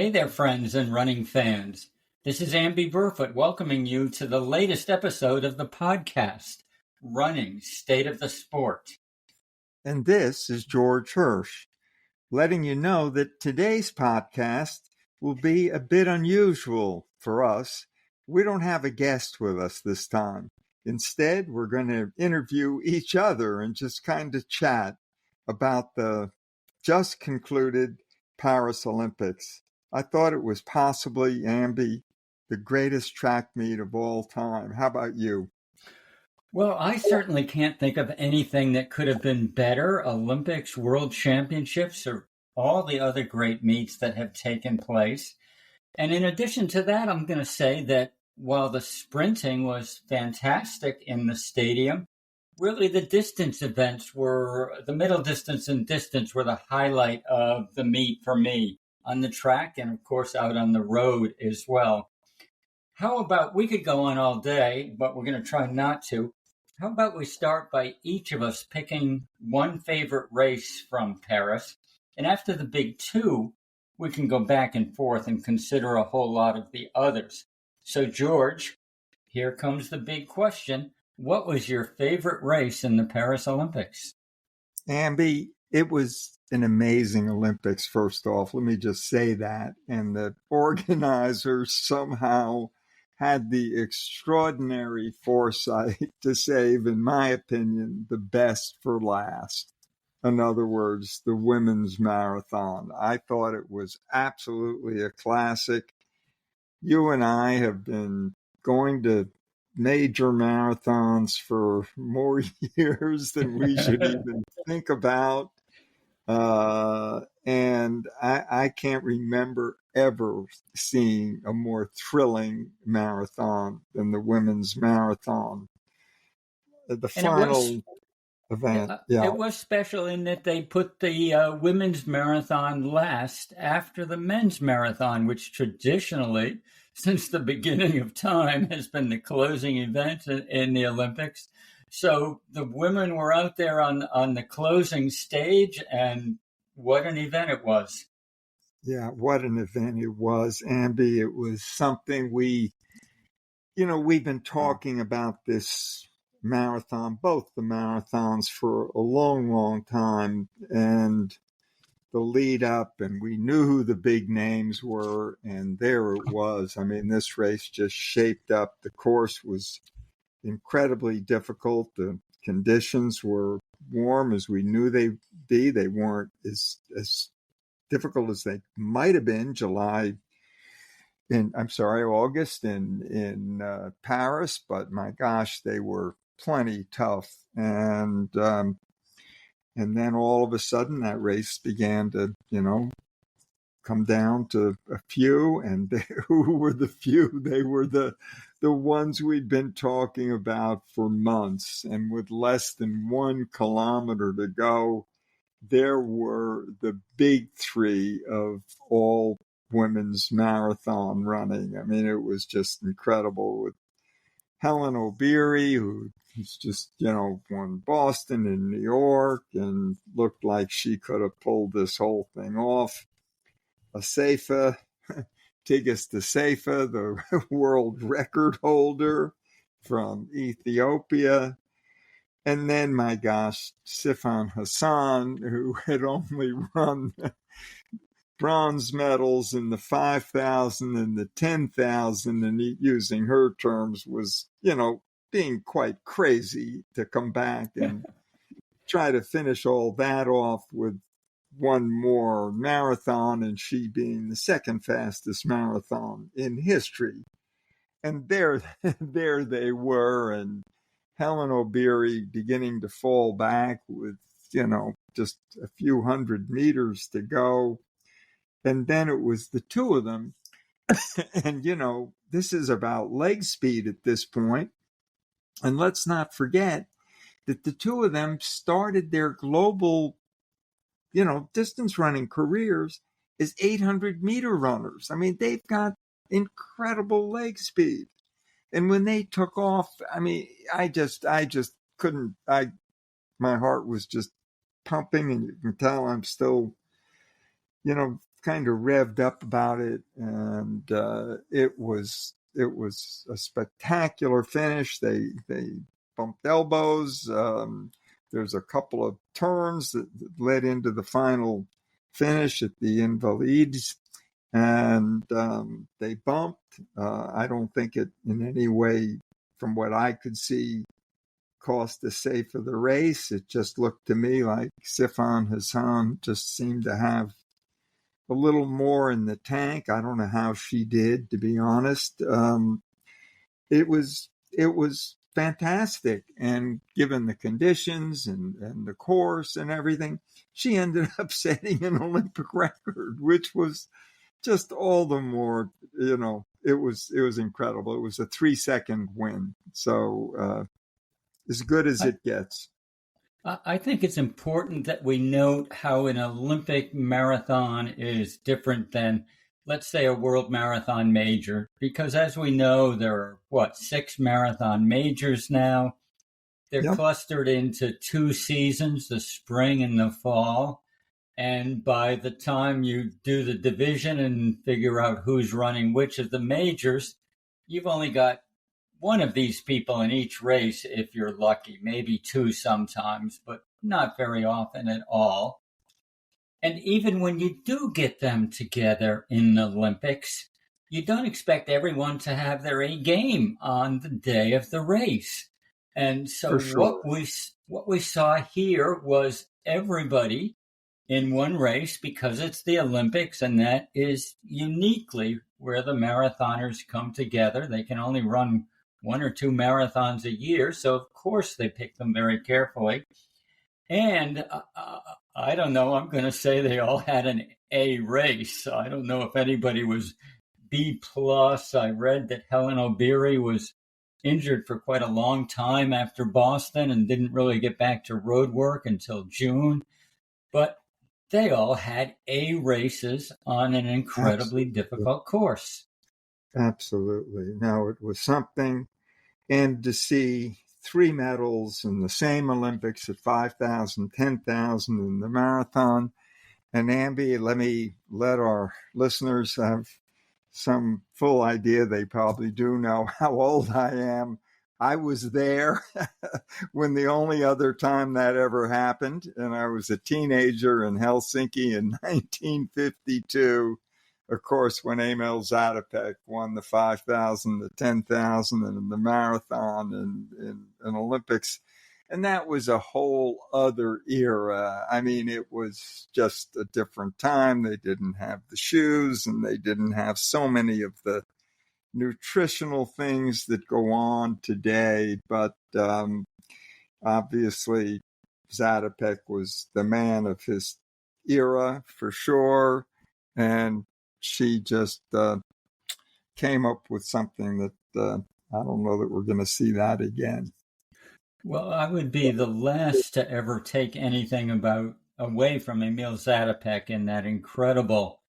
Hey there, friends and running fans. This is Amby Burfoot welcoming you to the latest episode of the podcast, Running State of the Sport. And this is George Hirsch, letting you know that today's podcast will be a bit unusual for us. We don't have a guest with us this time. Instead, we're going to interview each other and just kind of chat about the just concluded Paris Olympics. I thought it was possibly, Amby, the greatest track meet of all time. How about you? Well, I certainly can't think of anything that could have been better. Olympics, World Championships, or all the other great meets that have taken place. And in addition to that, I'm going to say that while the sprinting was fantastic in the stadium, really the distance events were, the middle distance and distance were the highlight of the meet for me on the track and, of course, out on the road as well. How about, we could go on all day, but we're going to try not to. How about we start by each of us picking one favorite race from Paris, and after the big two, we can go back and forth and consider a whole lot of the others. So, George, here comes the big question. What was your favorite race in the Paris Olympics? Amby, it was an amazing Olympics, first off. Let me just say that. And the organizers somehow had the extraordinary foresight to save, in my opinion, the best for last. In other words, the women's marathon. I thought it was absolutely a classic. You and I have been going to major marathons for more years than we should even think about. And I can't remember ever seeing a more thrilling marathon than the women's marathon. The final event. Yeah. It was special in that they put the women's marathon last after the men's marathon, which traditionally, since the beginning of time, has been the closing event in the Olympics. So the women were out there on the closing stage, and what an event it was. Yeah, what an event it was, Amby. It was something we've been talking about this marathon, both the marathons, for a long, long time, and the lead up, and we knew who the big names were, and there it was. I mean, this race just shaped up. The course was incredibly difficult. The conditions were warm as we knew they'd be. They weren't as difficult as they might have been August in Paris, but my gosh, they were plenty tough. And then all of a sudden that race began to, come down to a few, and who were the few? They were the ones we'd been talking about for months, and with less than 1 kilometer to go, there were the big three of all women's marathon running. I mean, it was just incredible, with Helen Obiri, who's just, won Boston and New York and looked like she could have pulled this whole thing off. Tigist Assefa, the world record holder from Ethiopia. And then, my gosh, Sifan Hassan, who had only won bronze medals in the 5,000 and the 10,000, and using her terms was, being quite crazy to come back and try to finish all that off with one more marathon, and she being the second fastest marathon in history. And there they were, and Helen Obiri beginning to fall back with, just a few hundred meters to go. And then it was the two of them. And, this is about leg speed at this point. And let's not forget that the two of them started their global, distance running careers as 800-meter runners. I mean, they've got incredible leg speed. And when they took off, I mean, I just couldn't, my heart was just pumping, and you can tell I'm still, kind of revved up about it, and it was a spectacular finish. They bumped elbows. There's a couple of turns that led into the final finish at the Invalides, and they bumped. I don't think it in any way, from what I could see, cost the safe of the race. It just looked to me like Sifan Hassan just seemed to have a little more in the tank. I don't know how she did, to be honest. It was fantastic, and given the conditions and the course and everything, she ended up setting an Olympic record, which was just all the more, it was incredible. It was a 3-second win, so as good as it gets. I think it's important that we note how an Olympic marathon is different than, let's say, a world marathon major, because as we know, there are, 6 marathon majors now. They're clustered into 2 seasons, the spring and the fall. And by the time you do the division and figure out who's running which of the majors, you've only got one of these people in each race if you're lucky, maybe 2 sometimes, but not very often at all. And even when you do get them together in the Olympics, you don't expect everyone to have their A game on the day of the race. And so what we saw here was everybody in one race, because it's the Olympics, and that is uniquely where the marathoners come together. They can only run 1 or 2 marathons a year, so of course they pick them very carefully. And I don't know, I'm going to say they all had an A race. I don't know if anybody was B+. I read that Helen O'Beary was injured for quite a long time after Boston and didn't really get back to road work until June. But they all had A races on an incredibly difficult course. Absolutely. Now, it was something, and to see 3 medals in the same Olympics at 5,000, 10,000 in the marathon. And Amby, let our listeners have some full idea. They probably do know how old I am. I was there when the only other time that ever happened, and I was a teenager in Helsinki in 1952. Of course, when Emil Zatopek won the 5,000, the 10,000, and the marathon in Olympics. And that was a whole other era. I mean, it was just a different time. They didn't have the shoes, and they didn't have so many of the nutritional things that go on today. But obviously, Zatopek was the man of his era for sure. And she just came up with something that I don't know that we're going to see that again. Well, I would be the last to ever take anything away from Emil Zatopek in that incredible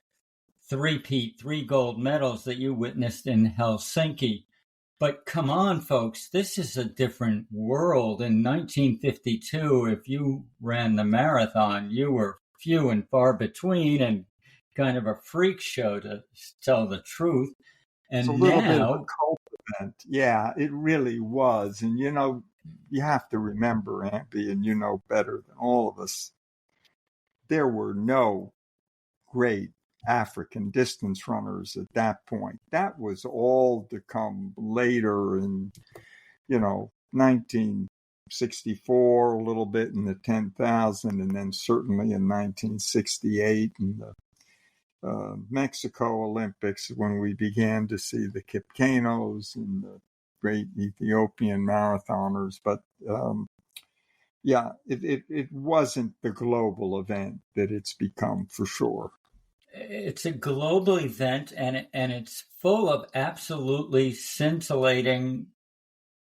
3 gold medals that you witnessed in Helsinki. But come on, folks, this is a different world. In 1952, if you ran the marathon, you were few and far between and kind of a freak show, to tell the truth. And it's a little bit of a cult event. Yeah, it really was. And, you have to remember, Amby, and you know better than all of us, there were no great African distance runners at that point. That was all to come later in, 1964, a little bit in the 10,000, and then certainly in 1968 in the Mexico Olympics, when we began to see the Kipyegonos and the great Ethiopian marathoners. But it wasn't the global event that it's become for sure. It's a global event, and it's full of absolutely scintillating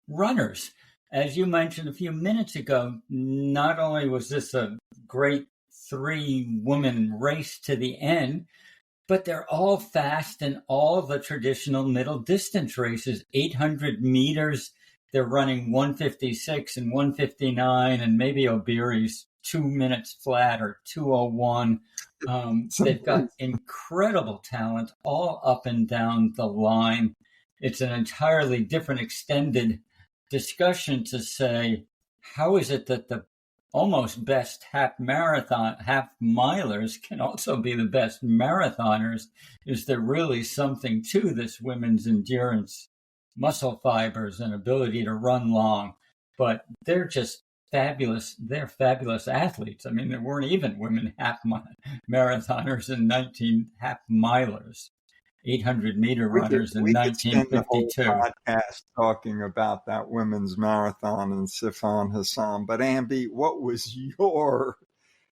runners. As you mentioned a few minutes ago, not only was this a great 3-woman race to the end, but they're all fast in all the traditional middle distance races. 800 meters, they're running 156 and 159, and maybe O'Beary's 2 minutes flat or 2:01. They've got incredible talent all up and down the line. It's an entirely different extended discussion to say, how is it that the almost best half milers can also be the best marathoners? Is there really something to this women's endurance, muscle fibers, and ability to run long? But they're just fabulous. They're fabulous athletes. I mean, there weren't even women half marathoners in 19 half milers. 800-meter runners in 1952. We could spend the whole podcast talking about that women's marathon and Sifan Hassan. But Amby, what was your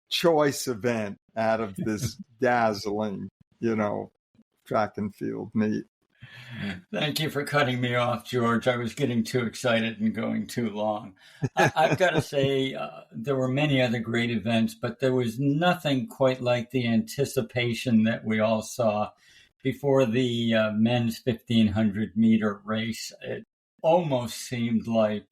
choice event out of this dazzling, track and field meet? Thank you for cutting me off, George. I was getting too excited and going too long. I've got to say, there were many other great events, but there was nothing quite like the anticipation that we all saw before the men's 1,500-meter race. It almost seemed like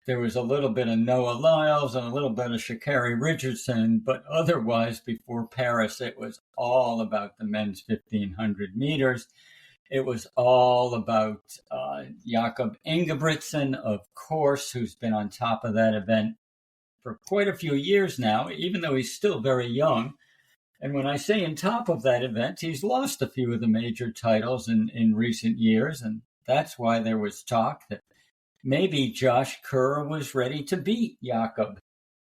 there was a little bit of Noah Lyles and a little bit of Sha'Carri Richardson, but otherwise, before Paris, it was all about the men's 1,500 meters. It was all about Jakob Ingebrigtsen, of course, who's been on top of that event for quite a few years now, even though he's still very young. And when I say on top of that event, he's lost a few of the major titles in recent years. And that's why there was talk that maybe Josh Kerr was ready to beat Jakob.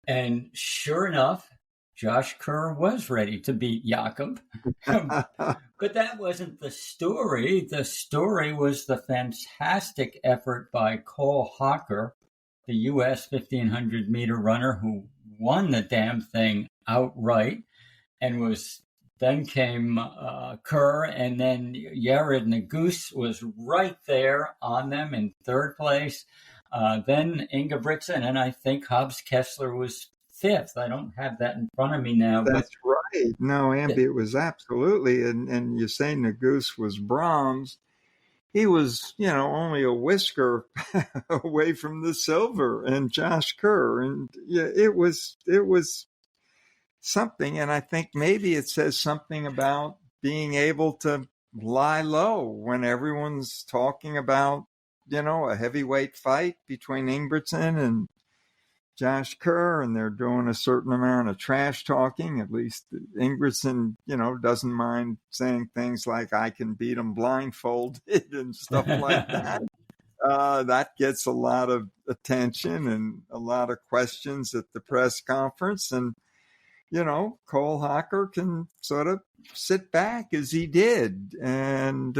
And sure enough, Josh Kerr was ready to beat Jakob. But that wasn't the story. The story was the fantastic effort by Cole Hocker, the U.S. 1,500-meter runner who won the damn thing outright. And then came Kerr, and then Yared Nuguse was right there on them in third place. Then Ingebrigtsen, and I think Hobbs Kessler was fifth. I don't have that in front of me now. That's right. No, Amby, it was absolutely. And you say Nuguse was bronze. He was, only a whisker away from the silver, and Josh Kerr. And yeah, it was something, and I think maybe it says something about being able to lie low when everyone's talking about, a heavyweight fight between Ingebrigtsen and Josh Kerr, and they're doing a certain amount of trash talking. At least Ingebrigtsen, doesn't mind saying things like, I can beat him blindfolded and stuff like that. That gets a lot of attention and a lot of questions at the press conference. And Cole Hocker can sort of sit back as he did. And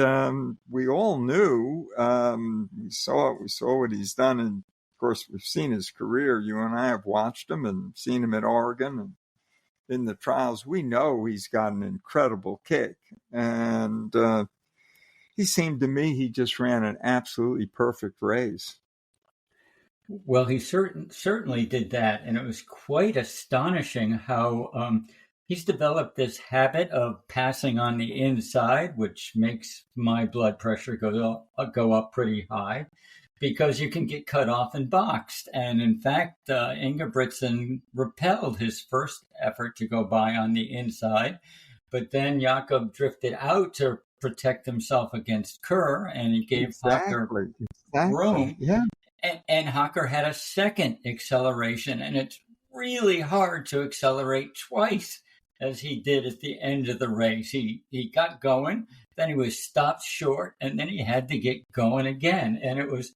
we all knew, we saw what he's done. And of course, we've seen his career. You and I have watched him and seen him at Oregon and in the trials. We know he's got an incredible kick. And he seemed to me, he just ran an absolutely perfect race. Well, he certainly did that, and it was quite astonishing how he's developed this habit of passing on the inside, which makes my blood pressure go up pretty high, because you can get cut off and boxed. And in fact, Ingebrigtsen repelled his first effort to go by on the inside, but then Jakob drifted out to protect himself against Kerr, and he gave Hocker room. Yeah. And Hocker had a second acceleration, and it's really hard to accelerate twice, as he did at the end of the race. He got going, then he was stopped short, and then he had to get going again. And it was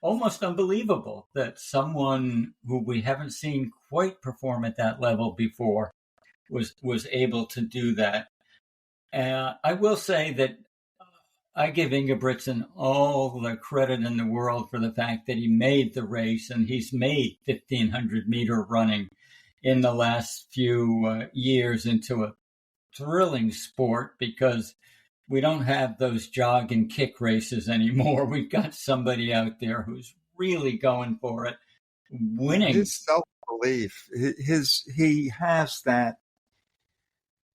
almost unbelievable that someone who we haven't seen quite perform at that level before was able to do that. I will say that I give Ingebrigtsen all the credit in the world for the fact that he made the race, and he's made 1,500-meter running in the last few years into a thrilling sport, because we don't have those jog and kick races anymore. We've got somebody out there who's really going for it, winning. His self-belief, he has that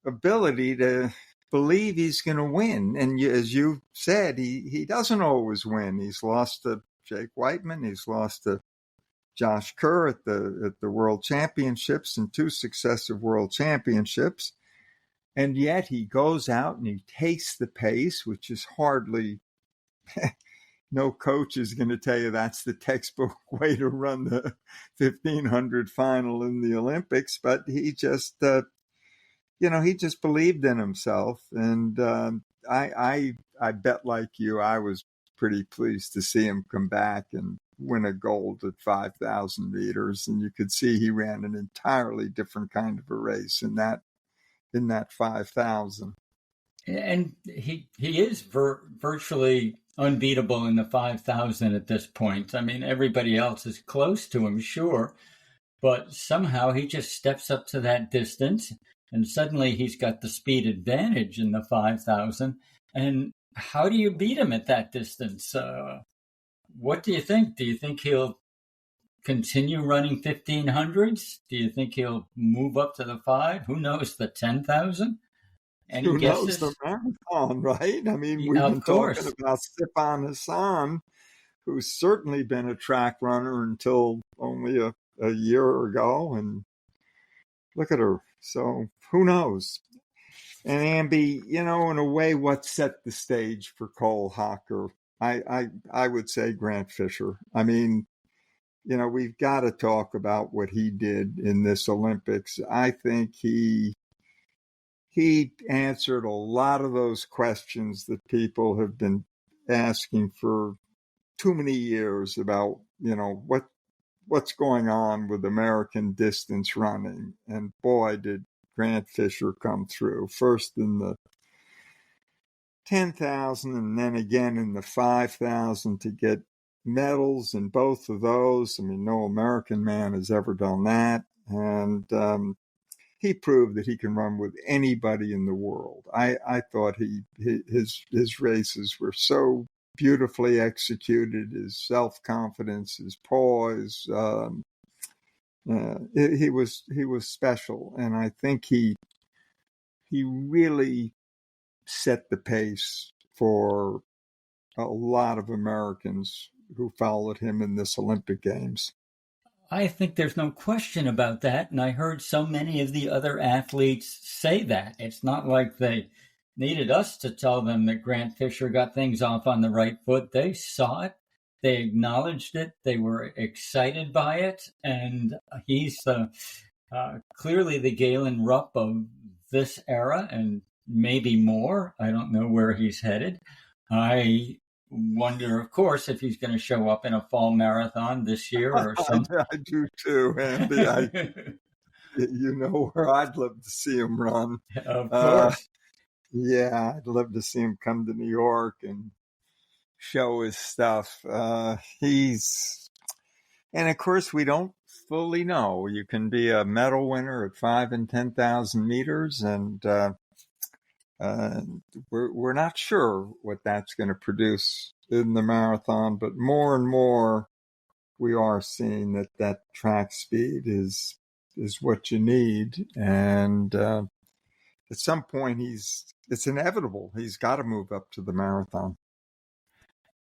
ability to believe he's going to win. And as you said, he doesn't always win. He's lost to Jake Whiteman. He's lost to Josh Kerr at the World Championships and 2 successive World Championships. And yet he goes out and he takes the pace, which is hardly, no coach is going to tell you that's the textbook way to run the 1500 final in the Olympics. But he just, he just believed in himself. And I bet, like you, I was pretty pleased to see him come back and win a gold at 5,000 meters. And you could see he ran an entirely different kind of a race in that 5,000. And he is virtually unbeatable in the 5,000 at this point. I mean, everybody else is close to him, sure, but somehow he just steps up to that distance, and suddenly he's got the speed advantage in the 5,000. And how do you beat him at that distance? What do you think? Do you think he'll continue running 1500s? Do you think he'll move up to the 5? Who knows, the 10,000? Who knows the marathon, right? I mean, we've been talking about Sifan Hassan, who's certainly been a track runner until only a year ago, and look at her. So who knows? And Amby, in a way, what set the stage for Cole Hocker? I would say Grant Fisher. I mean, we've got to talk about what he did in this Olympics. I think he answered a lot of those questions that people have been asking for too many years about, what's going on with American distance running. And boy, did Grant Fisher come through, first in the 10,000 and then again in the 5,000 to get medals in both of those. I mean, no American man has ever done that. And he proved that he can run with anybody in the world. I thought his races were so beautifully executed. His self-confidence, his poise, he was special, and I think he really set the pace for a lot of Americans who followed him in this Olympic Games. I think there's no question about that. And I heard so many of the other athletes say that. It's not like they needed us to tell them that Grant Fisher got things off on the right foot. They saw it. They acknowledged it. They were excited by it. And he's clearly the Galen Rupp of this era and maybe more. I don't know where he's headed. I wonder, of course, if he's going to show up in a fall marathon this year or something. I do too, Amby. You know where I'd love to see him run. Of course. Yeah, I'd love to see him come to New York and show his stuff. And of course, we don't fully know. You can be a medal winner at 5,000 and 10,000 meters, and we're not sure what that's going to produce in the marathon, but more and more we are seeing that track speed is what you need. And at some point it's inevitable. He's got to move up to the marathon.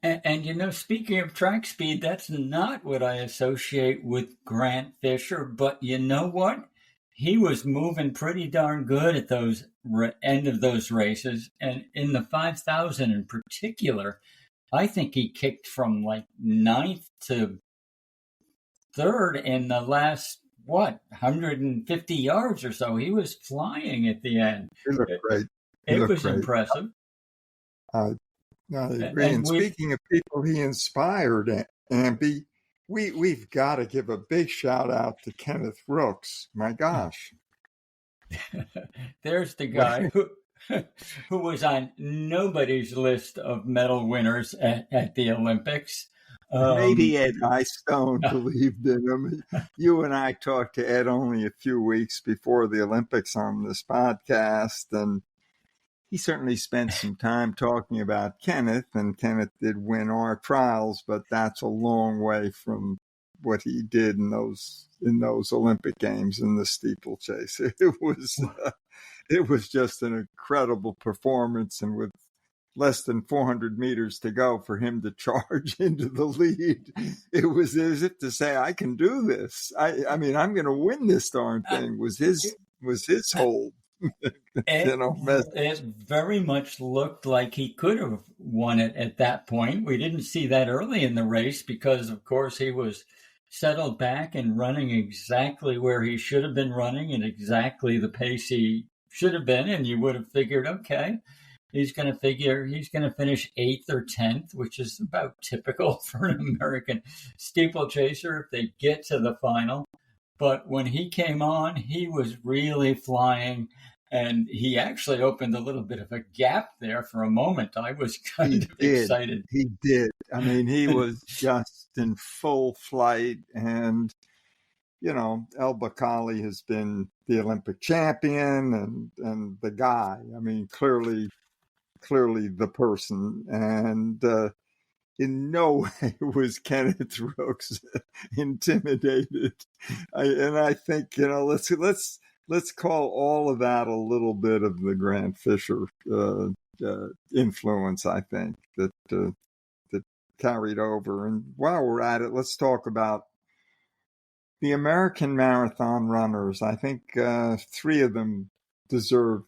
And speaking of track speed, that's not what I associate with Grant Fisher, but you know what? He was moving pretty darn good at those end of those races. And in the 5,000 in particular, I think he kicked from like 9th to 3rd in the last, 150 yards or so. He was flying at the end. He looked great. It was impressive. I agree. And speaking of people he inspired, Amby, we've got to give a big shout out to Kenneth Rooks. My gosh. There's the guy who was on nobody's list of medal winners at the Olympics. Maybe Ed Eyestone believed in him. You and I talked to Ed only a few weeks before the Olympics on this podcast, and he certainly spent some time talking about Kenneth, and Kenneth did win our trials, but that's a long way from what he did in those Olympic Games in the steeplechase. It was just an incredible performance, and with less than 400 meters to go for him to charge into the lead. It was as if to say, I can do this. I mean, I'm going to win this darn thing was his whole, message. It very much looked like he could have won it at that point. We didn't see that early in the race because, of course, he was settled back and running exactly where he should have been running and exactly the pace he should have been. And you would have figured, okay, he's going to finish 8th or 10th, which is about typical for an American steeplechaser if they get to the final. But when he came on, he was really flying. And he actually opened a little bit of a gap there for a moment. I was kind of excited. He did. I mean, he was just in full flight. And, El Bakali has been the Olympic champion and the guy. I mean, clearly the person. And in no way was Kenneth Rooks intimidated. I think, let's call all of that a little bit of the Grant Fisher influence, I think, that carried over. And while we're at it, let's talk about the American marathon runners. I think 3 of them deserve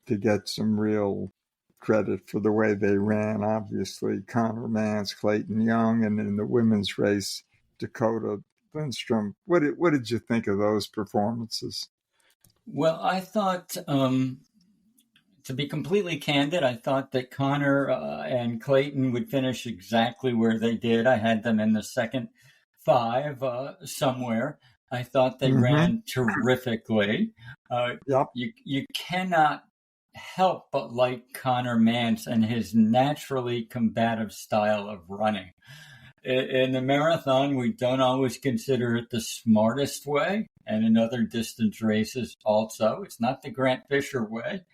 to get some real credit for the way they ran. Obviously, Connor Mance, Clayton Young, and in the women's race, Dakota Lindstrom. What did you think of those performances? Well, I thought, to be completely candid, I thought that Connor and Clayton would finish exactly where they did. I had them in the second 5 somewhere. I thought they ran terrifically. Yep. You cannot help but like Connor Mance and his naturally combative style of running. In the marathon, we don't always consider it the smartest way, and in other distance races also. It's not the Grant Fisher way,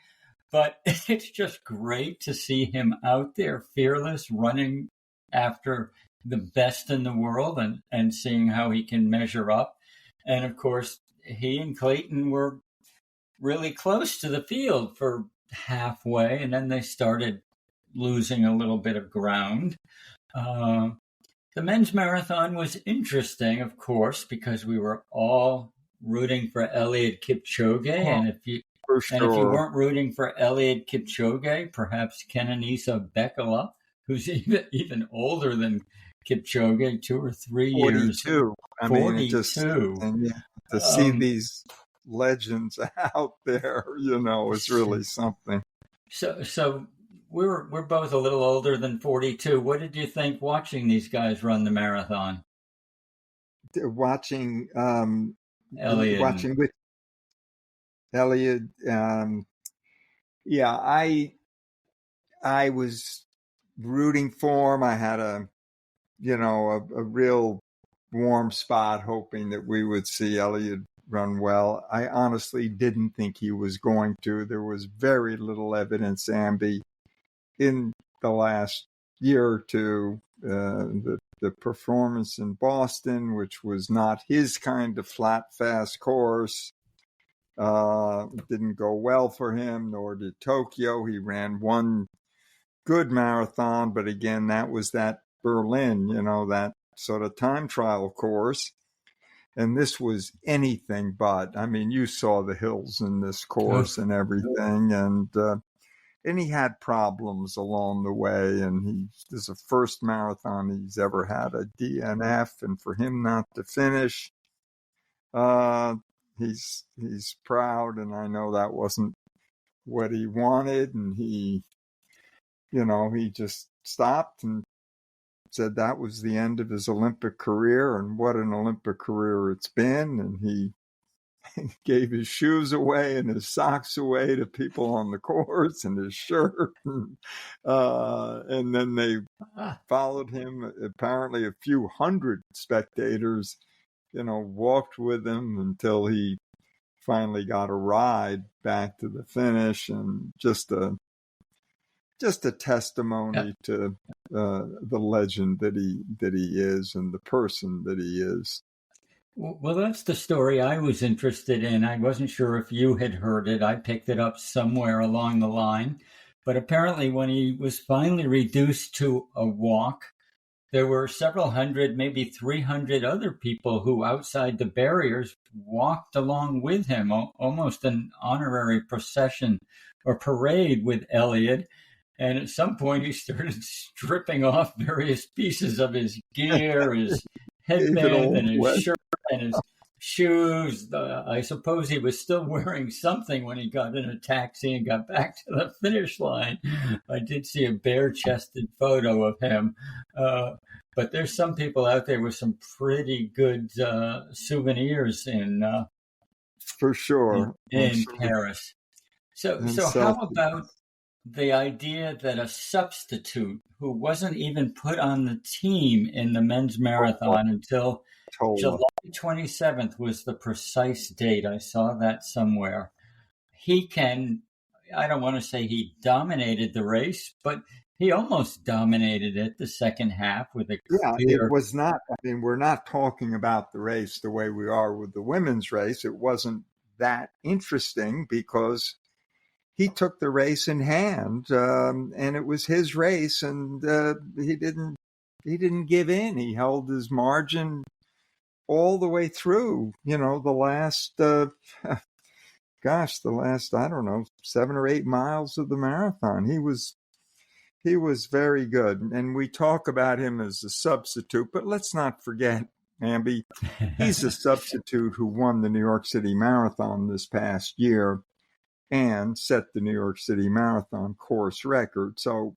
but it's just great to see him out there, fearless, running after the best in the world and seeing how he can measure up. And, of course, he and Clayton were really close to the field for halfway, and then they started losing a little bit of ground. The men's marathon was interesting, of course, because we were all rooting for Eliud Kipchoge. And if you weren't rooting for Eliud Kipchoge, perhaps Kenenisa Bekele, who's even older than Kipchoge, 2 or 3 years. 42. I mean, 42. To see these legends out there, is really something. So we're both a little older than 42. What did you think watching these guys run the marathon? Watching Eliud. Watching with Eliud. I was rooting for him. I had a real warm spot hoping that we would see Eliud run well. I honestly didn't think he was going to. There was very little evidence, Amby, in the last year or two. The performance in Boston, which was not his kind of flat, fast course, didn't go well for him, nor did Tokyo. He ran one good marathon, but again, that was that Berlin, that sort of time trial course. And this was anything but. I mean, you saw the hills in this course and everything. And he had problems along the way. And this is the first marathon he's ever had a DNF. And for him not to finish, he's proud. And I know that wasn't what he wanted. And he just stopped and said that was the end of his Olympic career, and what an Olympic career it's been. And he gave his shoes away and his socks away to people on the course and his shirt. And then they followed him. Apparently a few hundred spectators, walked with him until he finally got a ride back to the finish. And just a testimony to the legend that he is and the person that he is. Well, that's the story I was interested in. I wasn't sure if you had heard it. I picked it up somewhere along the line. But apparently when he was finally reduced to a walk, there were several hundred, maybe 300 other people who outside the barriers walked along with him, almost an honorary procession or parade with Elliot. And at some point, he started stripping off various pieces of his gear, his Gave it headband, all and his away. shirt, and his shoes. I suppose he was still wearing something when he got in a taxi and got back to the finish line. I did see a bare-chested photo of him. But there's some people out there with some pretty good souvenirs For sure. in Paris. So how about the idea that a substitute who wasn't even put on the team in the men's marathon until July 27th was the precise date. I saw that somewhere. I don't want to say he dominated the race, but he almost dominated it the second half with a clear... It was not, we're not talking about the race the way we are with the women's race. It wasn't that interesting because he took the race in hand, and it was his race, and he didn't give in. He held his margin all the way through. The last, I don't know, 7 or 8 miles of the marathon. He was very good, and we talk about him as a substitute, but let's not forget, Amby, he's a substitute who won the New York City Marathon this past year and set the New York City Marathon course record. So,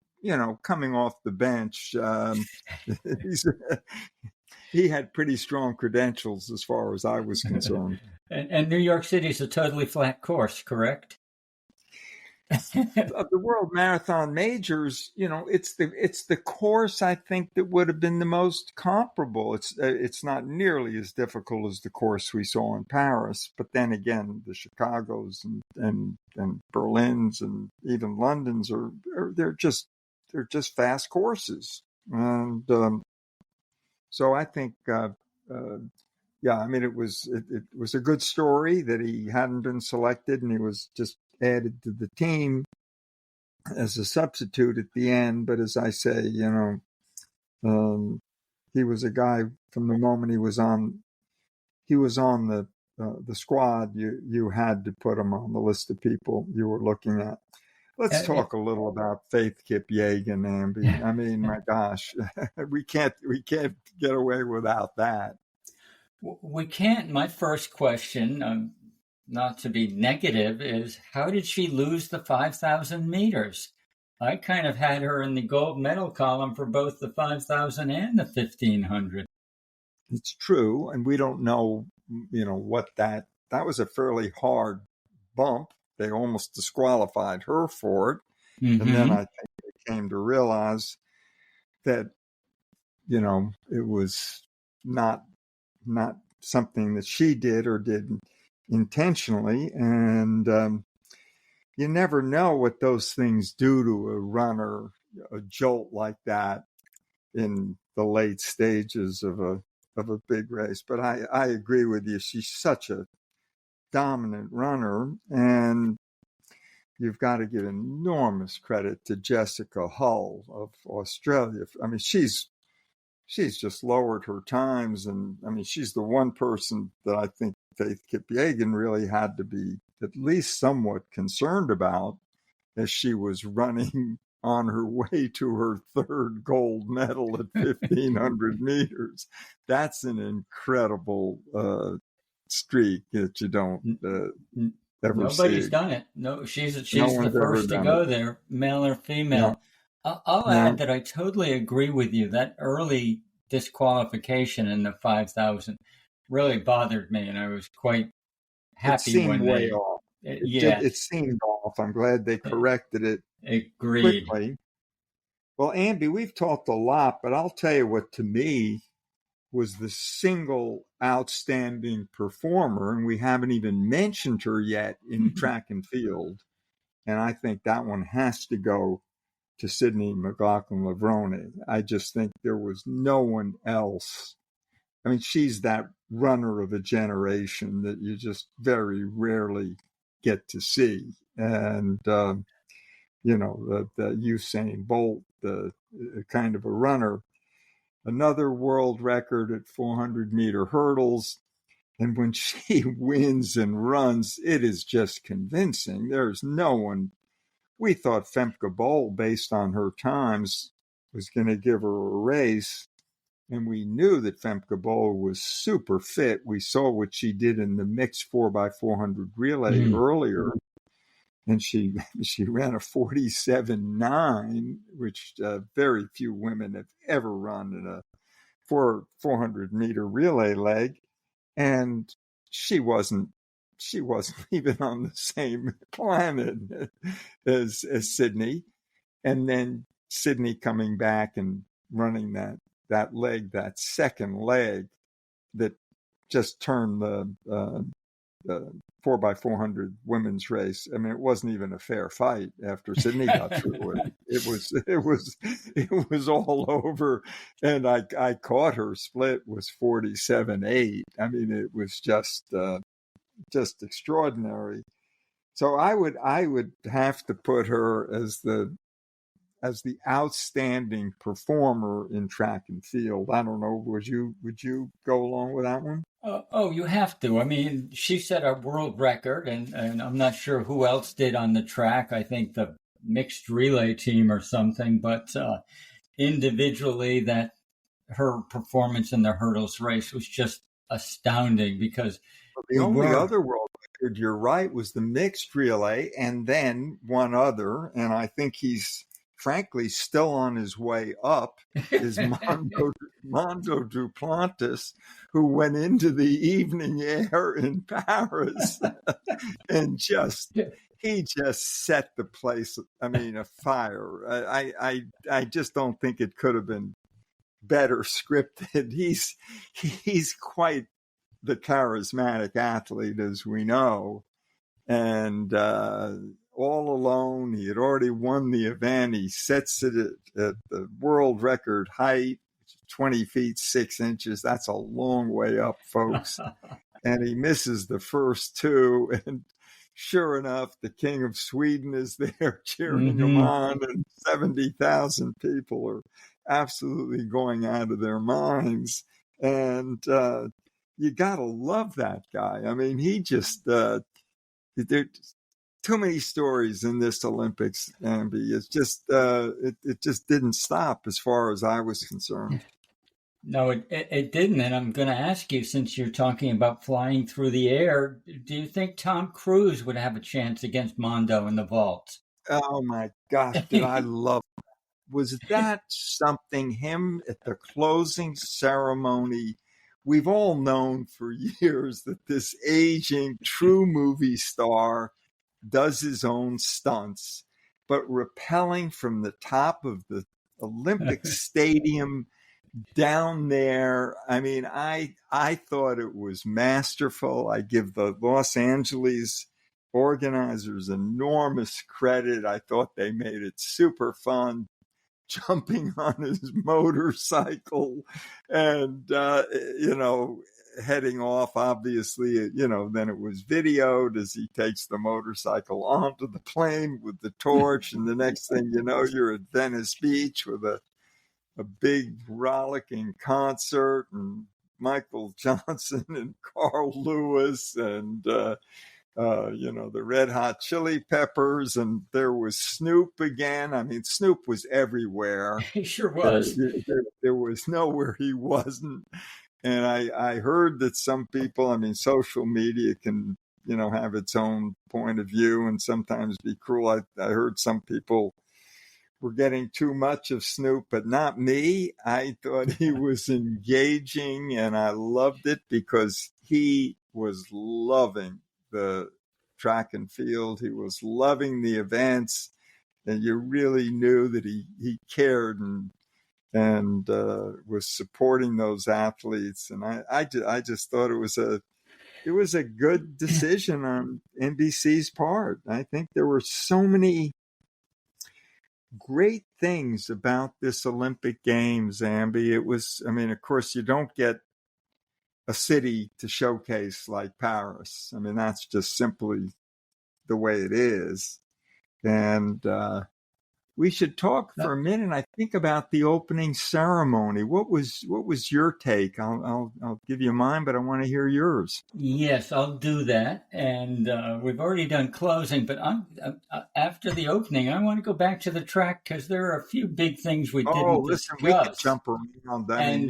coming off the bench, he had pretty strong credentials as far as I was concerned. And New York City is a totally flat course, correct? Of the World Marathon Majors, it's the course I think that would have been the most comparable. It's not nearly as difficult as the course we saw in Paris, but then again, the Chicagos and Berlins and even Londons they're just fast courses, and so I think it was a good story that he hadn't been selected and he was just added to the team as a substitute at the end. But as I say, he was a guy from the moment he was on the squad. You had to put him on the list of people you were looking at. Let's talk a little about Faith Kipyegon, Amby. My gosh, we can't get away without that. We can't. My first question, not to be negative, is how did she lose the 5,000 meters? I kind of had her in the gold medal column for both the 5,000 and the 1,500. It's true, and we don't know, what that was a fairly hard bump. They almost disqualified her for it. Mm-hmm. And then I think they came to realize that, it was not something that she did or did intentionally. And you never know what those things do to a runner, a jolt like that in the late stages of a big race. But I agree with you. She's such a dominant runner, and you've got to give enormous credit to Jessica Hull of Australia. She's just lowered her times, and she's the one person that I think Faith Kipyegon really had to be at least somewhat concerned about as she was running on her way to her third gold medal at 1,500 meters. That's an incredible streak that you don't ever Nobody's see. done it. No, she's the first to go there, male or female. Yeah. I'll add that I totally agree with you. That early disqualification in the 5,000 really bothered me, and I was quite happy when they... off. It seemed off. I'm glad they corrected it. Agreed. Quickly. Well, Amby, we've talked a lot, but I'll tell you what to me was the single outstanding performer, and we haven't even mentioned her yet in track and field. And I think that one has to go to Sydney McLaughlin-Levrone. I just think there was no one else. She's that runner of a generation that you just very rarely get to see. And, the Usain Bolt, the kind of a runner. Another world record at 400-meter hurdles. And when she wins and runs, it is just convincing. There's no one. We thought Femke Bol, based on her times, was going to give her a race. And we knew that Femke Bol was super fit. We saw what she did in the mixed 4x400 relay earlier. And she ran a 47.9, which very few women have ever run in a 400-meter relay leg. And she wasn't even on the same planet as Sydney. And then Sydney coming back and running that leg, that second leg that just turned the 4x400 women's race. I mean, it wasn't even a fair fight after Sydney got through it. It was all over. And I caught her split was 47.8. I mean, it was just extraordinary. So I would have to put her as the outstanding performer in track and field. I don't know. Would you go along with that one? You have to. I mean, she set a world record, and I'm not sure who else did on the track. I think the mixed relay team or something, but individually, that her performance in the hurdles race was just astounding because the only other world record, you're right, was the mixed relay, and then one other, and I think he's frankly still on his way up, is Mondo Duplantis, who went into the evening air in Paris and he just set the place, I mean, afire. I just don't think it could have been better scripted. He's quite the charismatic athlete, as we know. And all alone, he had already won the event. He sets it at the world record height, 20 feet 6 inches. That's a long way up, folks. And he misses the first two. And sure enough, the King of Sweden is there cheering him on, and 70,000 people are absolutely going out of their minds. And you got to love that guy. I mean, he just, there's too many stories in this Olympics, Amby. It's just, it just didn't stop as far as I was concerned. No, it didn't. And I'm going to ask you, since you're talking about flying through the air, do you think Tom Cruise would have a chance against Mondo in the vault? Oh my gosh, did I love that. Was that something, him at the closing ceremony? We've all known for years that this aging true movie star does his own stunts, but rappelling from the top of the Olympic Stadium down there, I mean, I thought it was masterful. I give the Los Angeles organizers enormous credit. I thought they made it super fun, jumping on his motorcycle and, heading off. Obviously, then it was videoed as he takes the motorcycle onto the plane with the torch. And the next thing you know, you're at Venice Beach with a big rollicking concert, and Michael Johnson and Carl Lewis and, the Red Hot Chili Peppers, and there was Snoop again. I mean, Snoop was everywhere. He sure was. There was nowhere he wasn't. And I heard that some people, I mean, social media can, have its own point of view and sometimes be cruel. I heard some people were getting too much of Snoop, but not me. I thought he was engaging, and I loved it because he was loving the track and field. He was loving the events, and you really knew that he cared and was supporting those athletes. And I just thought it was a good decision on NBC's part. I think there were so many great things about this Olympic Games, Amby. It was, I mean, of course, you don't get a city to showcase like Paris. I mean, that's just simply the way it is. And we should talk for a minute. I think about the opening ceremony. What was your take? I'll give you mine, but I want to hear yours. Yes, I'll do that. And we've already done closing, but after the opening, I want to go back to the track because there are a few big things we didn't Listen, we could discuss. jump around. And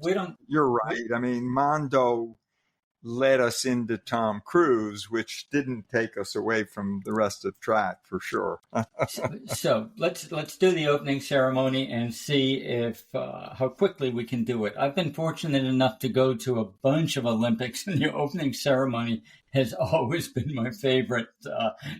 we don't. You're right. I mean, Mondo led us into Tom Cruise, which didn't take us away from the rest of track for sure. So let's do the opening ceremony and see if how quickly we can do it. I've been fortunate enough to go to a bunch of Olympics, and the opening ceremony has always been my favorite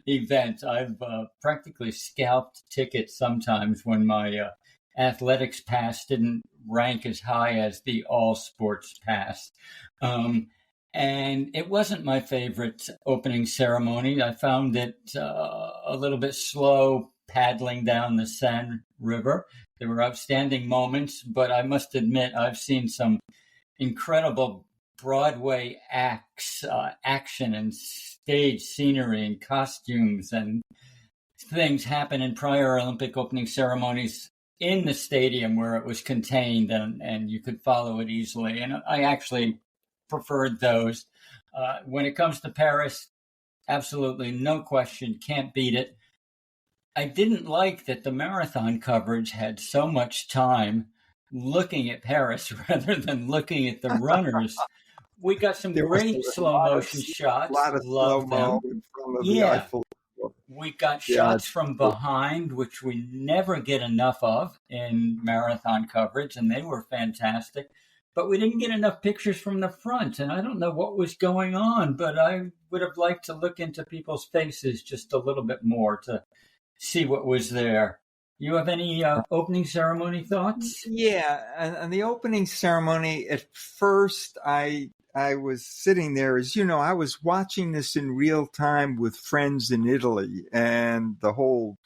event. I've practically scalped tickets sometimes when my athletics pass didn't rank as high as the all sports pass. And it wasn't my favorite opening ceremony. I found it a little bit slow paddling down the Seine River. There were outstanding moments, but I must admit I've seen some incredible Broadway acts, action and stage scenery and costumes and things happen in prior Olympic opening ceremonies in the stadium where it was contained and you could follow it easily. And I actually preferred those. When it comes to Paris, absolutely no question, can't beat it. I didn't like that the marathon coverage had so much time looking at Paris rather than looking at the runners. We got some great slow motion shots. A lot of slow-mo in front of the Eiffel. We got shots from behind, which we never get enough of in marathon coverage, and they were fantastic. But we didn't get enough pictures from the front, and I don't know what was going on, but I would have liked to look into people's faces just a little bit more to see what was there. You have any opening ceremony thoughts? Yeah, and the opening ceremony, at first I was sitting there, as you know, I was watching this in real time with friends in Italy and the whole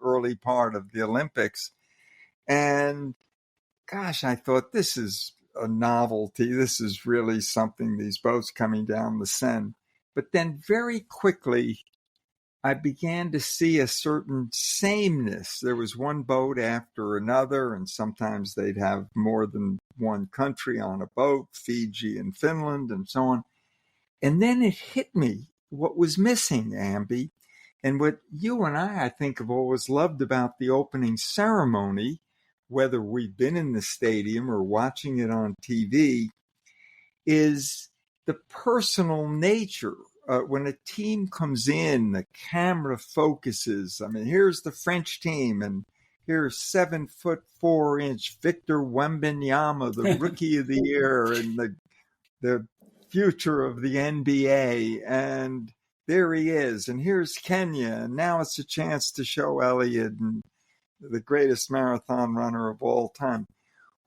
early part of the Olympics. And gosh, I thought, this is a novelty. This is really something, these boats coming down the Seine. But then very quickly, I began to see a certain sameness. There was one boat after another, and sometimes they'd have more than one country on a boat, Fiji and Finland and so on. And then it hit me what was missing, Amby. And what you and I think, have always loved about the opening ceremony, whether we've been in the stadium or watching it on TV, is the personal nature. When a team comes in, the camera focuses. I mean, here's the French team, and here's 7'4" Victor Wembanyama, the rookie of the year and the future of the NBA. And there he is. And here's Kenya. And now it's a chance to show Elliott and the greatest marathon runner of all time.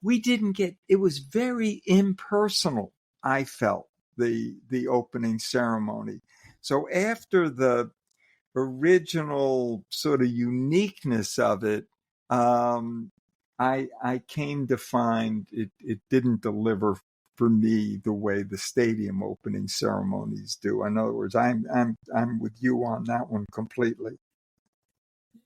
We didn't get, it was very impersonal, I felt, the opening ceremony. So after the original sort of uniqueness of it, I came to find it didn't deliver for me the way the stadium opening ceremonies do. In other words, I'm with you on that one completely.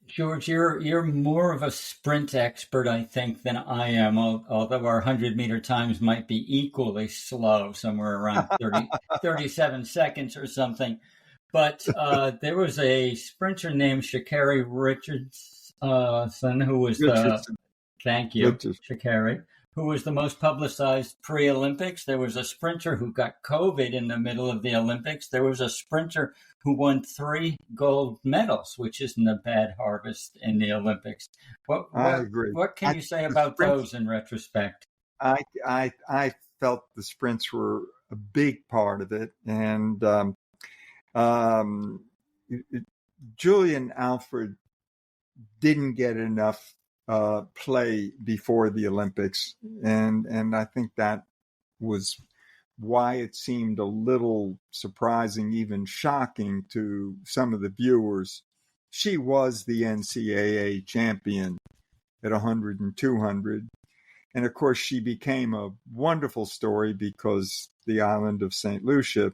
George, you're more of a sprint expert, I think, than I am, although our 100-meter times might be equally slow, somewhere around 37 seconds or something. But there was a sprinter named Sha'Carri Richardson, who was Sha'Carri, who was the most publicized pre-Olympics. There was a sprinter who got COVID in the middle of the Olympics. There was a sprinter who won 3 gold medals, which isn't a bad harvest in the Olympics. I agree. What can you say about those in retrospect? I felt the sprints were a big part of it. And Julian Alfred didn't get enough play before the Olympics. And I think that was why it seemed a little surprising, even shocking to some of the viewers. She was the NCAA champion at 100 and 200. And of course, she became a wonderful story because the island of St. Lucia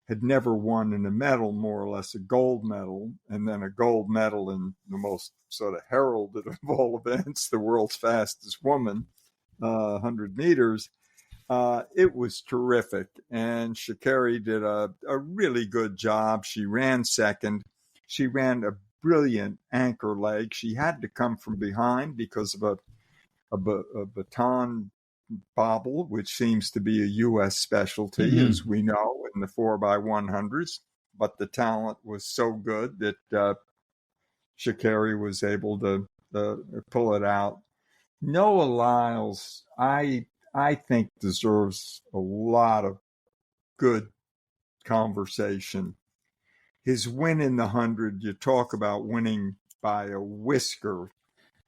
had never won in a medal, more or less a gold medal, and then a gold medal in the most sort of heralded of all events, the world's fastest woman, 100 meters. It was terrific. And Sha'Carri did a really good job. She ran second. She ran a brilliant anchor leg. She had to come from behind because of a baton bobble, which seems to be a U.S. specialty, as we know, in the 4x100s. But the talent was so good that Sha'Carri was able to pull it out. Noah Lyles, I think, deserves a lot of good conversation. His win in the 100, you talk about winning by a whisker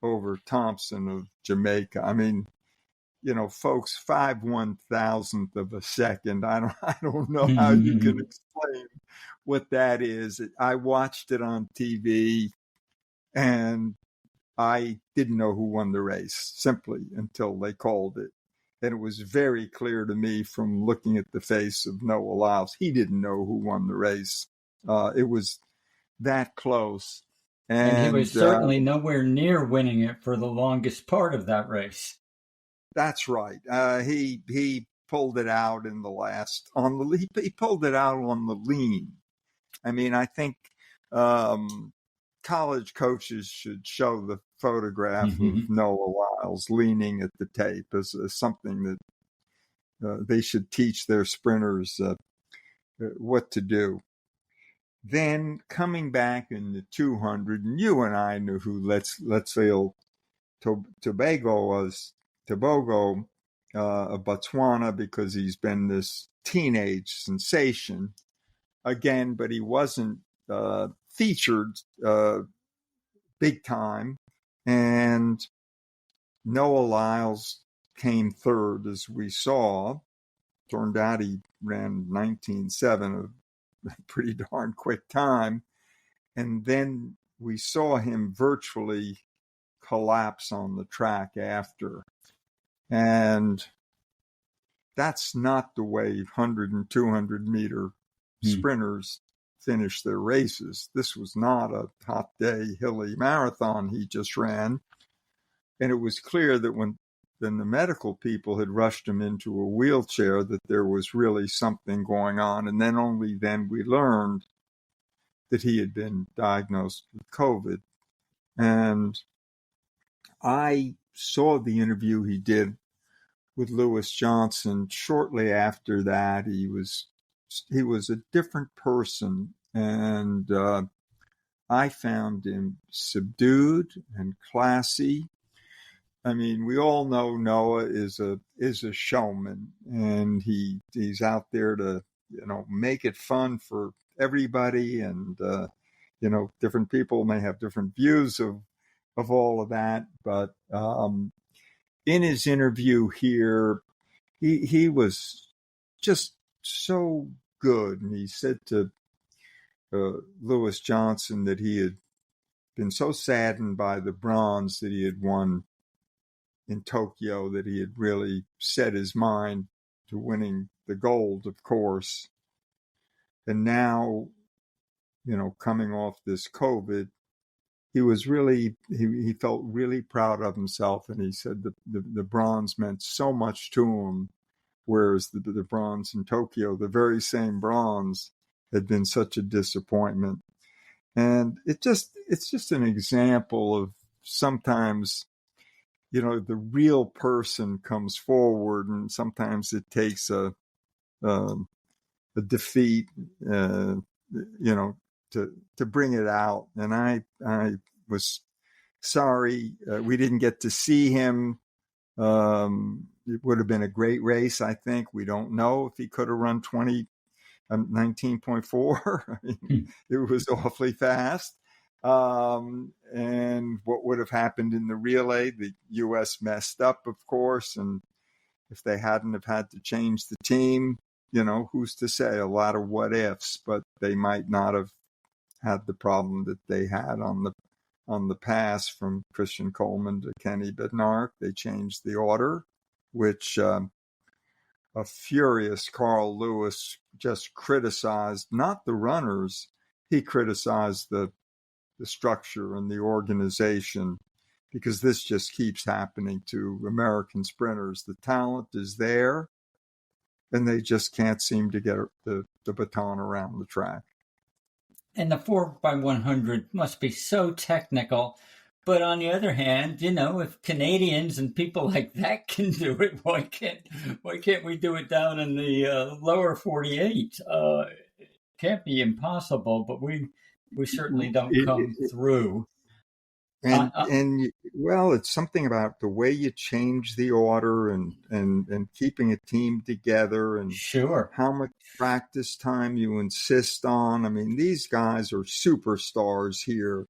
over Thompson of Jamaica. I mean, folks, 5/1000th of a second. I don't know how you can explain what that is. I watched it on TV, and I didn't know who won the race, simply until they called it. And it was very clear to me from looking at the face of Noah Lyles, he didn't know who won the race. It was that close. And he was certainly nowhere near winning it for the longest part of that race. That's right. He pulled it out in the last he pulled it out on the lean. I mean, I think college coaches should show the photograph of Noah Lyles leaning at the tape as something that they should teach their sprinters what to do. Then coming back in the 200, and you and I knew who let's say Tobago was. Tobago of Botswana, because he's been this teenage sensation again, but he wasn't featured big time. And Noah Lyles came third, as we saw. Turned out he ran 19.7, a pretty darn quick time. And then we saw him virtually collapse on the track after. And that's not the way 100 and 200 meter sprinters finish their races. This was not a hot day, hilly marathon he just ran. And it was clear that when the medical people had rushed him into a wheelchair, that there was really something going on. And then only then we learned that he had been diagnosed with COVID. And I saw the interview he did with Lewis Johnson. Shortly after that, he was a different person, and I found him subdued and classy. I mean, we all know Noah is a showman, and he's out there to make it fun for everybody, and different people may have different views of all of that, but in his interview here, he was just so good. And he said to Lewis Johnson that he had been so saddened by the bronze that he had won in Tokyo that he had really set his mind to winning the gold, of course. And now, coming off this COVID, he was really, he felt really proud of himself. And he said the bronze meant so much to him, whereas the bronze in Tokyo, the very same bronze, had been such a disappointment. And it's just an example of sometimes, the real person comes forward, and sometimes it takes a defeat, to bring it out. And I was sorry we didn't get to see him. It would have been a great race, I think. We don't know if he could have run 19.4. I mean, it was awfully fast. And what would have happened in the relay? The U.S. messed up, of course. And if they hadn't have had to change the team, who's to say? A lot of what ifs, but they might not have had the problem that they had on the pass from Christian Coleman to Kenny Bednark. They changed the order, which a furious Carl Lewis just criticized not the runners, he criticized the structure and the organization, because this just keeps happening to American sprinters. The talent is there, and they just can't seem to get the baton around the track. And the 4x100 must be so technical. But on the other hand, if Canadians and people like that can do it, why can't we do it down in the lower 48? It can't be impossible, but we certainly don't come through. And well, it's something about the way you change the order and keeping a team together, and sure, how much practice time you insist on. I mean, these guys are superstars here.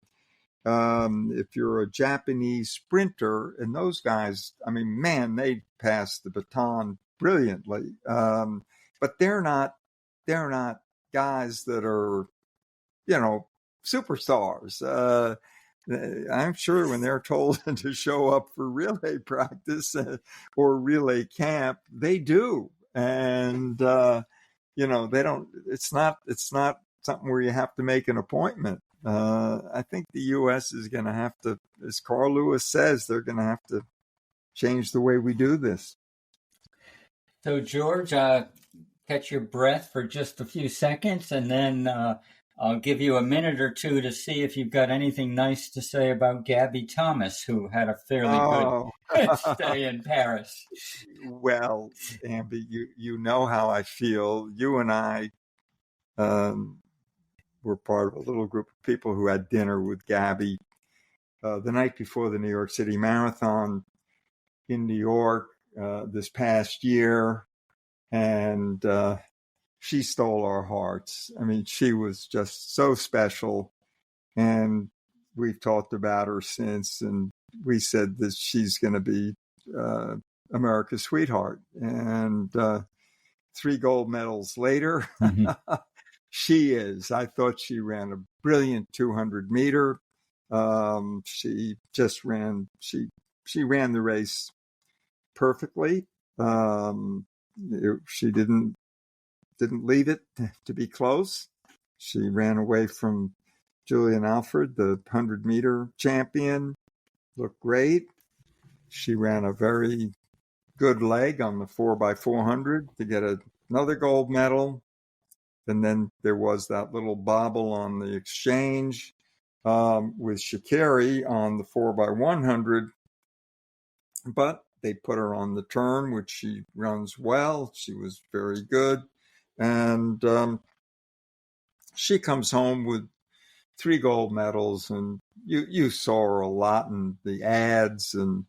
If you're a Japanese sprinter, and those guys, I mean, man, they pass the baton brilliantly. But they're not guys that are, superstars. I'm sure when they're told to show up for relay practice or relay camp, they do. And, they don't, it's not something where you have to make an appointment. I think the U.S. is going to have to, as Carl Lewis says, they're going to have to change the way we do this. So, George, catch your breath for just a few seconds, and then I'll give you a minute or two to see if you've got anything nice to say about Gabby Thomas, who had a fairly good stay in Paris. Well, Amby, you know how I feel. You and I were part of a little group of people who had dinner with Gabby the night before the New York City Marathon in New York this past year. And she stole our hearts. I mean, she was just so special. And we've talked about her since. And we said that she's going to be America's sweetheart. And 3 gold medals later, she is. I thought she ran a brilliant 200 meter. She just ran, she ran the race perfectly. She didn't leave it to be close. She ran away from Julian Alfred, the 100-meter champion, looked great. She ran a very good leg on the 4x400 to get another gold medal. And then there was that little bobble on the exchange with Sha'Carri on the 4x100. But they put her on the turn, which she runs well. She was very good. And she comes home with 3 gold medals. And you saw her a lot in the ads. And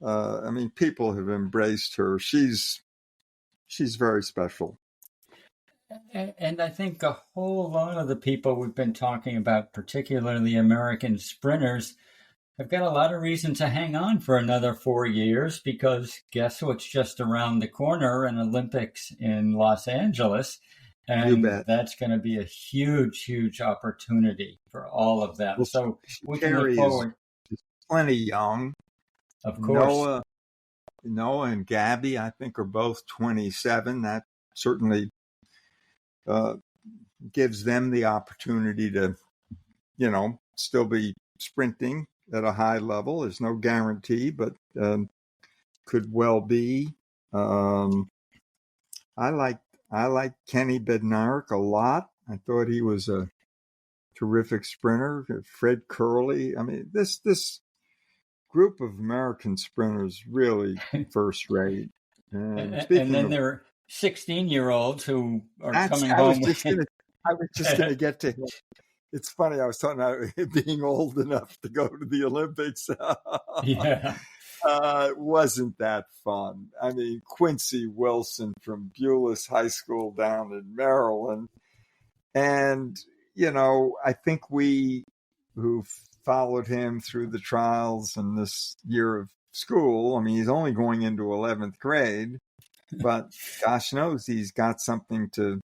I mean, people have embraced her. She's very special. And I think a whole lot of the people we've been talking about, particularly American sprinters, have got a lot of reason to hang on for another 4 years, because guess what's just around the corner? An Olympics in Los Angeles. And that's going to be a huge, huge opportunity for all of them. Well, so we can look forward. Is plenty young. Of course. Noah and Gabby, I think, are both 27. That certainly gives them the opportunity to, still be sprinting at a high level. There's no guarantee, but could well be. I like Kenny Bednarik a lot. I thought he was a terrific sprinter. Fred Curley. I mean, this group of American sprinters really first rate. And then there are 16-year-olds who are coming home. I was just going to get to him. It's funny. I was talking about being old enough to go to the Olympics. Yeah. Wasn't that fun? I mean, Quincy Wilson from Bulis High School down in Maryland. And, I think we who followed him through the trials and this year of school, I mean, he's only going into 11th grade, but gosh knows he's got something to,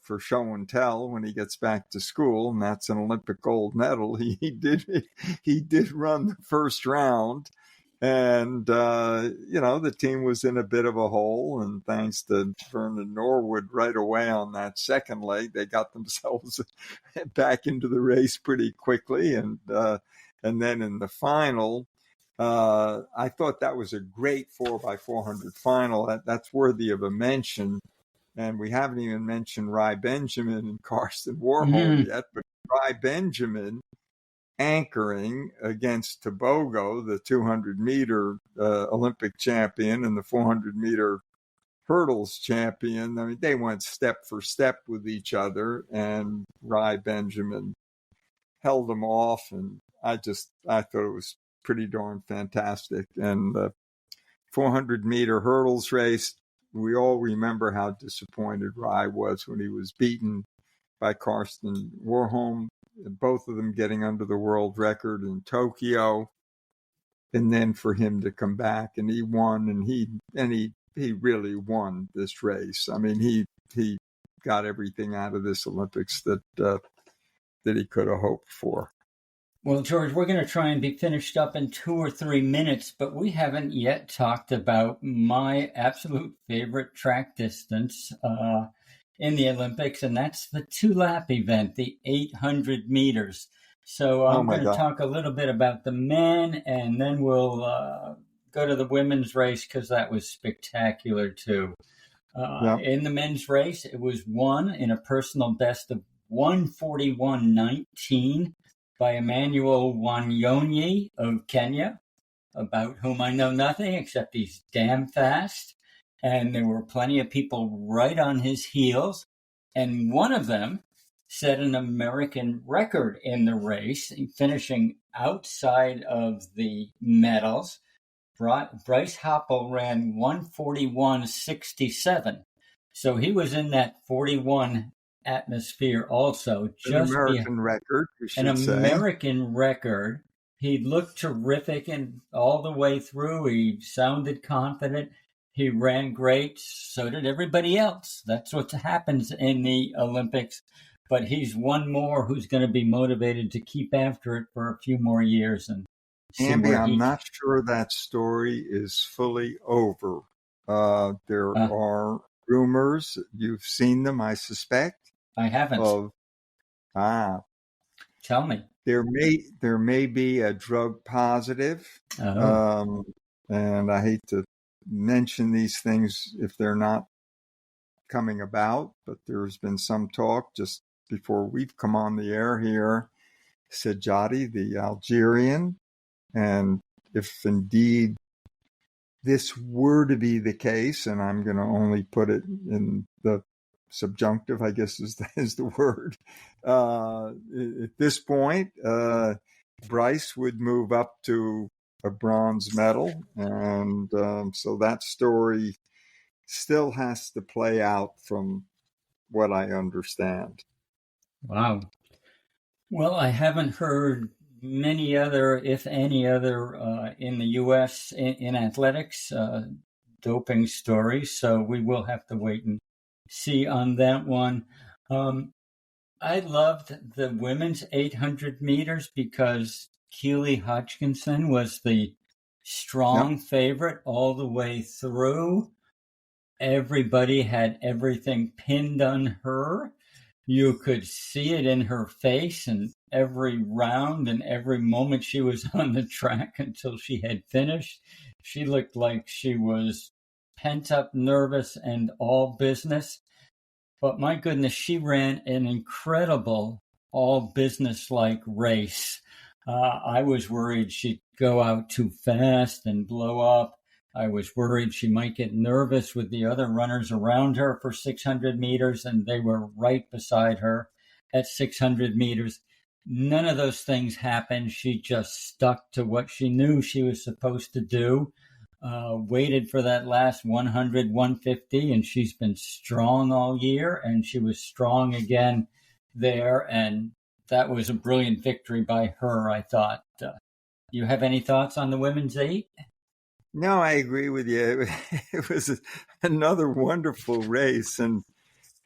for show and tell when he gets back to school, and that's an Olympic gold medal. He did run the first round, And, the team was in a bit of a hole. And thanks to Vernon Norwood right away on that second leg, they got themselves back into the race pretty quickly. And then in the final, I thought that was a great 4x400 final. That's worthy of a mention. And we haven't even mentioned Rai Benjamin and Karsten Warholm yet, but Rai Benjamin anchoring against Tobogo, the 200-meter Olympic champion and the 400-meter hurdles champion. I mean, they went step for step with each other, and Rai Benjamin held them off, and I thought it was pretty darn fantastic. And the 400-meter hurdles race, we all remember how disappointed Rai was when he was beaten by Karsten Warholm, both of them getting under the world record in Tokyo. And then for him to come back, and he won, and he really won this race. I mean, he got everything out of this Olympics that he could have hoped for. Well, George, we're going to try and be finished up in 2 or 3 minutes, but we haven't yet talked about my absolute favorite track distance in the Olympics, and that's the 2-lap event, the 800 meters. So I'm going to talk a little bit about the men, and then we'll go to the women's race because that was spectacular too. In the men's race, it was won in a personal best of 1:41.19 by Emmanuel Wanyonyi of Kenya, about whom I know nothing except he's damn fast. And there were plenty of people right on his heels. And one of them set an American record in the race, finishing outside of the medals. Bryce Hoppel ran 1:41.67. So he was in that 41 atmosphere also. Just an American record, we should say. American record. He looked terrific and all the way through. He sounded confident. He ran great. So did everybody else. That's what happens in the Olympics. But he's one more who's going to be motivated to keep after it for a few more years. And Amby, I'm not sure that story is fully over. There are rumors. You've seen them, I suspect. I haven't. Tell me. There may be a drug positive. And I hate to mention these things if they're not coming about, but there's been some talk just before we've come on the air here. Sejati, the Algerian, and if indeed this were to be the case, and I'm going to only put it in the subjunctive, I guess is the word. At this point, Bryce would move up to a bronze medal, and so that story still has to play out from what I understand. Wow. Well, I haven't heard many other, if any other, in the U.S. in athletics doping stories, so we will have to wait and see on that one. I loved the women's 800 meters because Keely Hodgkinson was the strong favorite all the way through. Everybody had everything pinned on her. You could see it in her face and every round and every moment she was on the track until she had finished. She looked like she was pent up, nervous, and all business. But my goodness, she ran an incredible, all business-like race. I was worried she'd go out too fast and blow up. I was worried she might get nervous with the other runners around her for 600 meters, and they were right beside her at 600 meters. None of those things happened. She just stuck to what she knew she was supposed to do, waited for that last 100, 150, and she's been strong all year, and she was strong again there, and that was a brilliant victory by her, I thought. You have any thoughts on the women's 8? No, I agree with you. It was another wonderful race. And,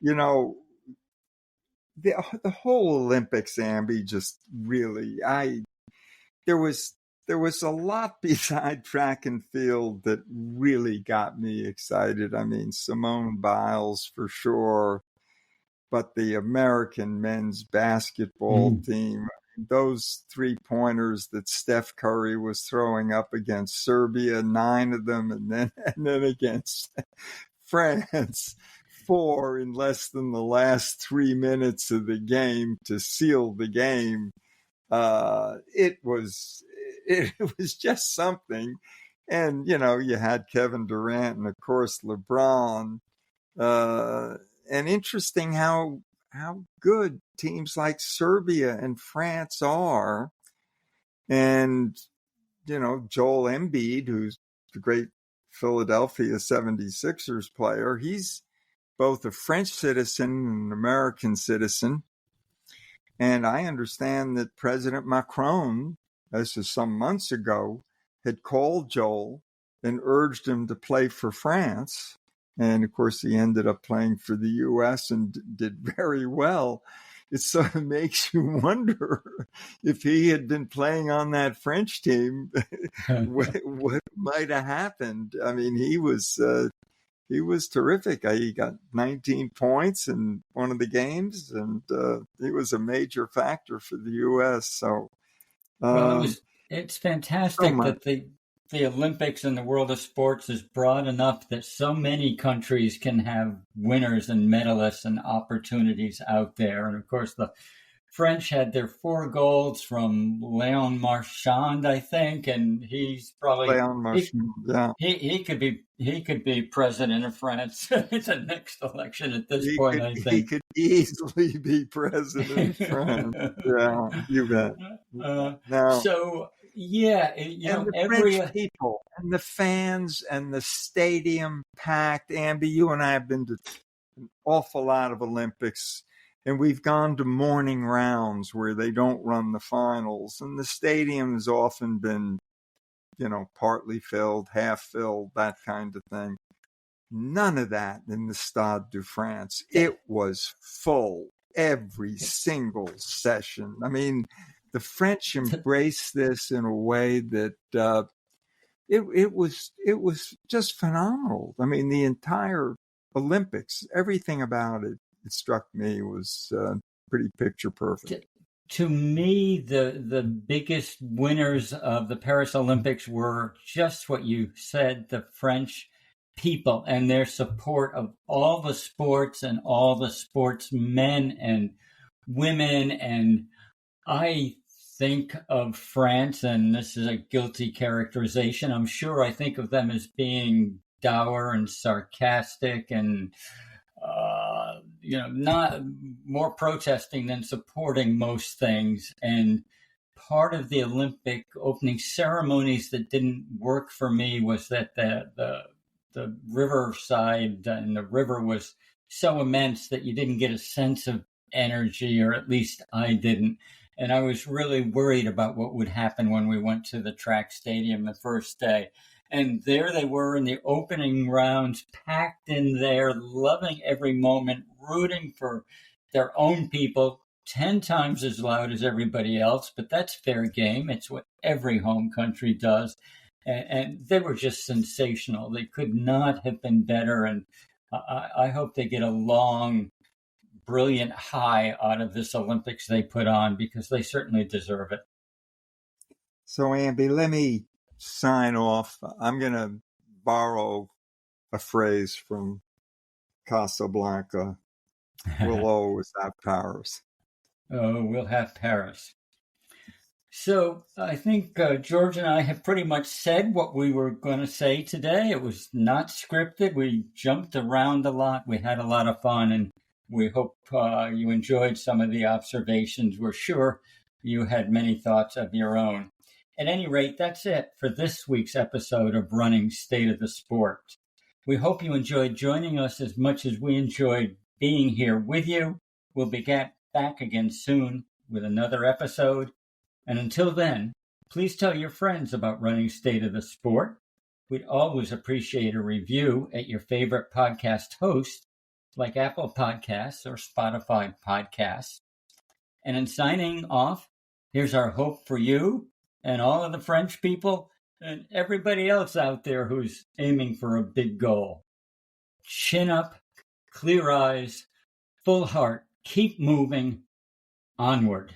the whole Olympics, Amby, just really, there was there was a lot beside track and field that really got me excited. I mean, Simone Biles for sure, but the American men's basketball team, those 3-pointers that Steph Curry was throwing up against Serbia, 9 of them, and then against France, 4 in less than the last 3 minutes of the game to seal the game. It was just something. And, you had Kevin Durant and, of course, LeBron. And interesting how good teams like Serbia and France are. And, Joel Embiid, who's the great Philadelphia 76ers player, he's both a French citizen and an American citizen. And I understand that President Macron, this is some months ago, had called Joel and urged him to play for France. And of course, he ended up playing for the U.S. and did very well. It sort of makes you wonder if he had been playing on that French team, what might have happened. I mean, he was terrific. He got 19 points in one of the games, and he was a major factor for the U.S. So, it's fantastic that the Olympics and the world of sports is broad enough that so many countries can have winners and medalists and opportunities out there. And of course, the French had their 4 golds from Léon Marchand, I think, and he's probably Léon Marchand. He could be president of France. It's a next election at this point. I think he could easily be president of France. Yeah, you bet. So yeah, the French people and the fans and the stadium packed. Amby, you and I have been to an awful lot of Olympics. And we've gone to morning rounds where they don't run the finals. And the stadium has often been, partly filled, half filled, that kind of thing. None of that in the Stade de France. It was full every single session. I mean, the French embraced this in a way that it was just phenomenal. I mean, the entire Olympics, everything about it struck me was pretty picture perfect. To me, the biggest winners of the Paris Olympics were just what you said, the French people and their support of all the sports and all the sportsmen and women. And I think of France, and this is a guilty characterization, I'm sure I think of them as being dour and sarcastic and not more protesting than supporting most things. And part of the Olympic opening ceremonies that didn't work for me was that the riverside and the river was so immense that you didn't get a sense of energy, or at least I didn't. And I was really worried about what would happen when we went to the track stadium the first day. And there they were in the opening rounds, packed in there, loving every moment, rooting for their own people, 10 times as loud as everybody else. But that's fair game. It's what every home country does. And they were just sensational. They could not have been better. And I hope they get a long, brilliant high out of this Olympics they put on, because they certainly deserve it. So, Amby, let me sign off. I'm going to borrow a phrase from Casablanca. We'll always have Paris. Oh, we'll have Paris. So I think George and I have pretty much said what we were going to say today. It was not scripted. We jumped around a lot. We had a lot of fun, and we hope you enjoyed some of the observations. We're sure you had many thoughts of your own. At any rate, that's it for this week's episode of Running State of the Sport. We hope you enjoyed joining us as much as we enjoyed being here with you. We'll be back again soon with another episode. And until then, please tell your friends about Running State of the Sport. We'd always appreciate a review at your favorite podcast host, like Apple Podcasts or Spotify Podcasts. And in signing off, here's our hope for you. and all of the French people and everybody else out there who's aiming for a big goal. Chin up, clear eyes, full heart, keep moving onward.